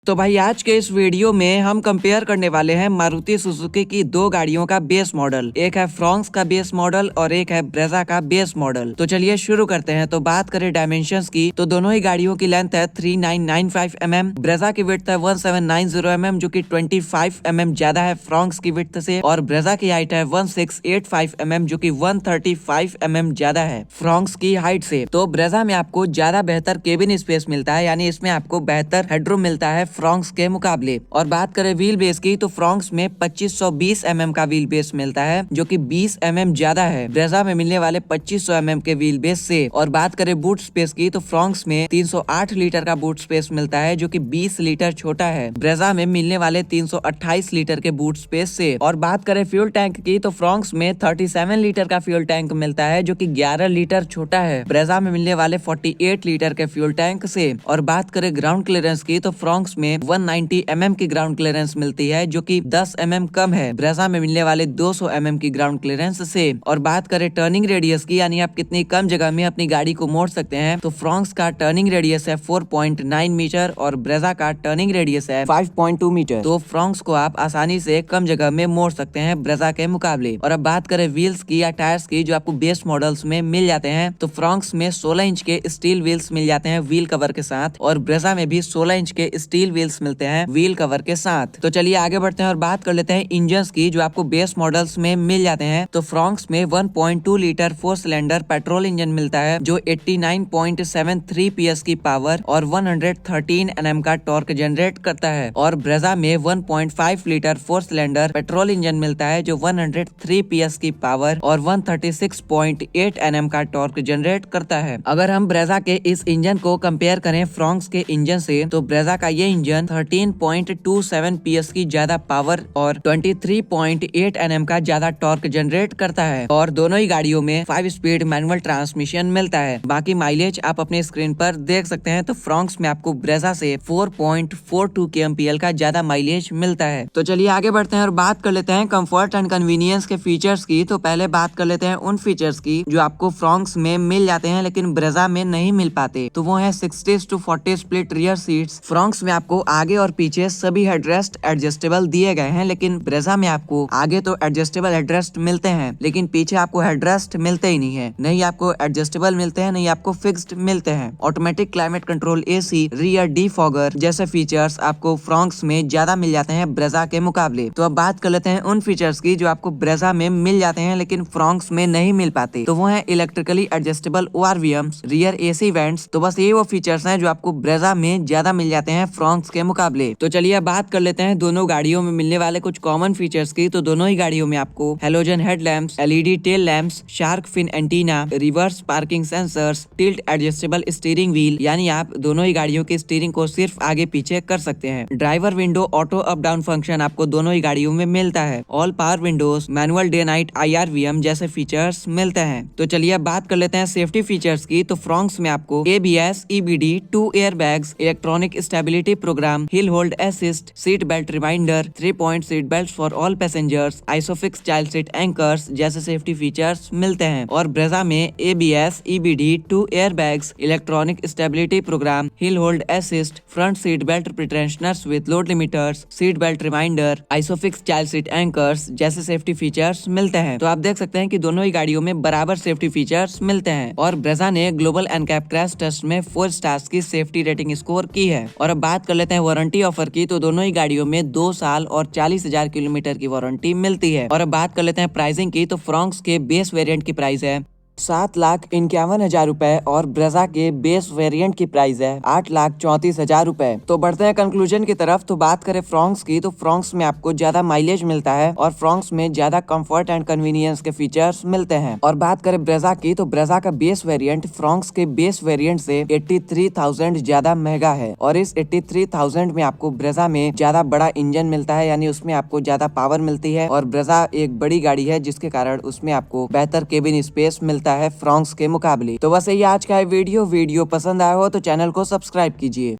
तो भाई आज के इस वीडियो में हम कंपेयर करने वाले हैं मारुति सुजुकी की दो गाड़ियों का बेस मॉडल। एक है फ्रॉन्क्स का बेस मॉडल और एक है ब्रेजा का बेस मॉडल। तो चलिए शुरू करते हैं। तो बात करें डायमेंशंस की तो दोनों ही गाड़ियों की लेंथ है 3995 mm, ब्रेजा की विड्थ है 1790 mm जो कि 25 mm ज्यादा है फ्रॉन्क्स की विड्थ से, और ब्रेजा की हाइट है 1685 mm जो कि 135 mm ज्यादा है फ्रॉन्क्स की हाइट से। तो ब्रेजा में आपको ज्यादा बेहतर केबिन स्पेस मिलता है, यानी इसमें आपको बेहतर हेडरूम मिलता है फ्रॉन्क्स के मुकाबले। और बात करें व्हील बेस की तो फ्रॉन्क्स में 2520 mm का व्हील बेस मिलता है जो कि 20 mm ज्यादा है ब्रेजा में मिलने वाले 2500 mm के व्हील बेस से। और बात करें बूट स्पेस की तो फ्रॉन्क्स में 308 लीटर का बूट स्पेस मिलता है जो कि 20 लीटर छोटा है ब्रेजा में मिलने वाले 328 लीटर के बूट स्पेस से। और बात करें फ्यूल टैंक की तो फ्रॉन्क्स में 37 लीटर का फ्यूल टैंक मिलता है जो कि 11 लीटर छोटा है ब्रेजा में मिलने वाले 48 लीटर के फ्यूल टैंक से। और बात करें ग्राउंड क्लियरेंस की तो फ्रॉन्क्स में 190 mm की ग्राउंड क्लियरेंस मिलती है जो कि 10 mm कम है ब्रेजा में मिलने वाले 200 mm की ग्राउंड क्लियरेंस से। और बात करें टर्निंग रेडियस की, यानी आप कितनी कम जगह में अपनी गाड़ी को मोड़ सकते हैं, तो फ्रॉन्क्स का टर्निंग रेडियस है 4.9 मीटर और ब्रेजा का टर्निंग रेडियस है 5.2 मीटर। तो फ्रॉन्क्स को आप आसानी से कम जगह में मोड़ सकते हैं ब्रेजा के मुकाबले। और अब बात करें व्हील्स की या टायर्स की जो आपको बेस मॉडल्स में मिल जाते हैं, तो फ्रॉन्क्स में 16 इंच के स्टील व्हील्स मिल जाते हैं व्हील कवर के साथ, और ब्रेजा में भी 16 इंच के स्टील व्हील्स मिलते हैं व्हील कवर के साथ। तो चलिए आगे बढ़ते हैं और बात कर लेते हैं इंजन्स की जो आपको बेस मॉडल्स में मिल जाते हैं। तो फ्रॉन्क्स में 1.2 लीटर 4 सिलेंडर पेट्रोल इंजन मिलता है जो 89.73 PS की पावर और 113 Nm का टॉर्क जनरेट करता है। और ब्रेजा में 1.5 लीटर 4 सिलेंडर पेट्रोल इंजन मिलता है जो 103 PS की पावर और 136.8 Nm का टॉर्क जनरेट करता है। अगर हम ब्रेजा के इस इंजन को कंपेयर करें फ्रॉन्क्स के इंजन से, तो ब्रेजा का ये इंजन 13.27 PS की ज्यादा पावर और 23.8 Nm का ज्यादा टॉर्क जनरेट करता है। और दोनों ही गाड़ियों में 5 स्पीड मैनुअल ट्रांसमिशन मिलता है। बाकी माइलेज आप अपने स्क्रीन पर देख सकते हैं। तो फ्रॉन्क्स में आपको ब्रेजा से 4.42 kmpl का ज्यादा माइलेज मिलता है। तो चलिए आगे बढ़ते हैं और बात कर लेते हैं कंफर्ट एंड कन्वीनियंस के फीचर्स की। तो पहले बात कर लेते हैं उन फीचर्स की जो आपको फ्रॉन्क्स में मिल जाते हैं लेकिन ब्रेजा में नहीं मिल पाते। तो वो है 60:40 स्प्लिट रियर सीट्स। फ्रॉन्क्स में आपको आगे और पीछे सभी हेडरेस्ट एडजस्टेबल दिए गए हैं, लेकिन ब्रेजा में आपको आगे तो एडजस्टेबल हेडरेस्ट मिलते हैं लेकिन पीछे आपको हेडरेस्ट मिलते ही नहीं है। नहीं आपको एडजस्टेबल मिलते हैं, नहीं आपको फिक्स्ड मिलते हैं। Automatic climate control AC, rear defogger जैसे फीचर्स आपको फ्रॉन्क्स में ज्यादा मिल जाते हैं ब्रेजा के मुकाबले। तो अब बात कर लेते हैं उन फीचर्स की जो आपको ब्रेजा में मिल जाते हैं लेकिन फ्रॉन्क्स में नहीं मिल पाते। तो वो है electrically adjustable ORVMs, rear AC vents. तो बस ये वो फीचर्स हैं जो आपको ब्रेजा में ज्यादा मिल जाते हैं फ्रॉन्क्स के मुकाबले। तो चलिए अब बात कर लेते हैं दोनों गाड़ियों में मिलने वाले कुछ कॉमन फीचर्स की। तो दोनों ही गाड़ियों में आपको halogen headlamps, LED tail lamps, shark fin antenna, reverse parking sensors, tilt adjustable steering wheel, यानी आप दोनों ही गाड़ियों की स्टीयरिंग को सिर्फ आगे पीछे कर सकते हैं। Driver window auto up down function आपको दोनों ही गाड़ियों में मिलता है। All power Windows, manual day night IRVM जैसे फीचर्स मिलते हैं। तो चलिए अब बात कर लेते हैं सेफ्टी फीचर्स की। तो फ्रॉन्क्स में आपको ABS, EBD, 2 air bags, electronic stability program, hill hold assist, seat belt reminder, 3-point seat belt for all passengers, isofix child seat anchors जैसे सेफ्टी फीचर्स मिलते हैं। और ब्रेजा में ABS, EBD, 2 air bags, electronic stability program, hill hold assist, front seat belt pretensioners with load limiters, seat belt reminder, isofix child seat anchors जैसे safety features मिलते हैं। तो आप देख सकते हैं कि दोनों ही गाड़ियों में बराबर सेफ्टी फीचर्स मिलते हैं। और ब्रेजा ने ग्लोबल एनकैप क्रैश टेस्ट में 4 स्टार्स की सेफ्टी रेटिंग स्कोर की है। और अब बात कर लेते हैं वारंटी ऑफर की। तो दोनों ही गाड़ियों में 2 साल और 40,000 किलोमीटर की वारंटी मिलती है। और अब बात कर लेते हैं प्राइसिंग की। तो फ्रॉन्क्स के बेस वेरिएंट की प्राइस है 7,51,000 रुपए और ब्रेजा के बेस वेरिएंट की प्राइस है 8,34,000 रुपए। तो बढ़ते हैं कंक्लूजन की तरफ। तो बात करें फ्रॉन्क्स की तो फ्रॉन्क्स में आपको ज्यादा माइलेज मिलता है और फ्रॉन्क्स में ज्यादा कंफर्ट एंड कन्वीनियंस के फीचर्स मिलते हैं। और बात करें ब्रेजा की तो ब्रेजा का बेस वेरिएंट फ्रॉन्क्स के बेस वेरिएंट से 83,000 ज्यादा महंगा है। और इस 83,000 में आपको ब्रेजा में ज्यादा बड़ा इंजन मिलता है, यानी उसमें आपको ज्यादा पावर मिलती है। और ब्रेजा एक बड़ी गाड़ी है जिसके कारण उसमें आपको बेहतर केबिन स्पेस मिलता है फ्रॉन्क्स के मुकाबले। तो बस ये आज का वीडियो पसंद आया हो तो चैनल को सब्सक्राइब कीजिए।